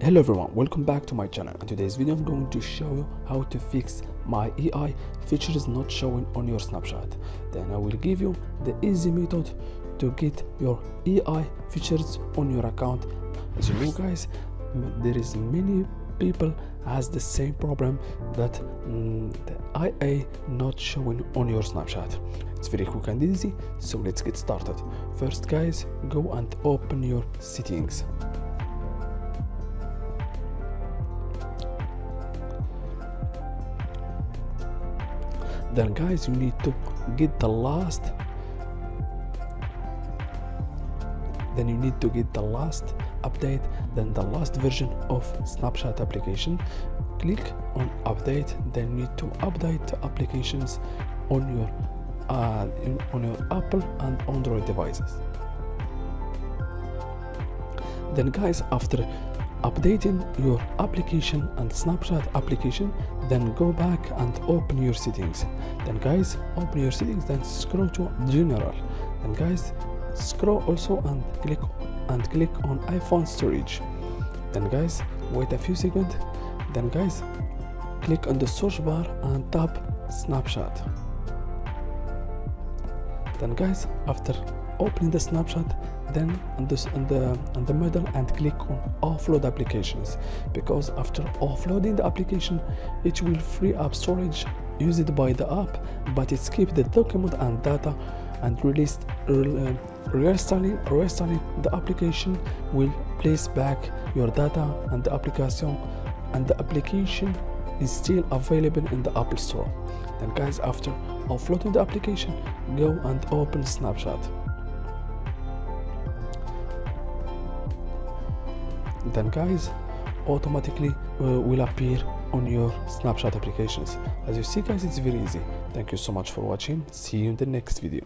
Hello everyone, welcome back to my channel. In today's video I'm going to show you how to fix my AI features not showing on your Snapchat. Then I will give you the easy method to get your AI features on your account. As you know guys, there is many people has the same problem that the AI not showing on your Snapchat. It's very quick and easy, so let's get started. First guys, go and open your settings. Then guys, you need to get the last update, then the last version of Snapchat application. Click on update, then you need to update the applications on your Apple and Android devices. Then guys, after updating your application and Snapchat application, then go back and open your settings. Then guys, open your settings, then scroll to general. Then guys, scroll also and click on iPhone storage. Then guys, wait a few seconds. Then guys, click on the search bar and tap Snapchat. Then guys, after opening the Snapchat, then on the middle and click on offload applications, because after offloading the application it will free up storage used by the app, but it keeps the document and data, and reinstalling the application will place back your data and the application is still available in the Apple Store. Then guys, after offloading the application, go and open Snapchat. Then guys, automatically will appear on your Snapchat applications. As you see guys, it's very easy. Thank you so much for watching. See you in the next video.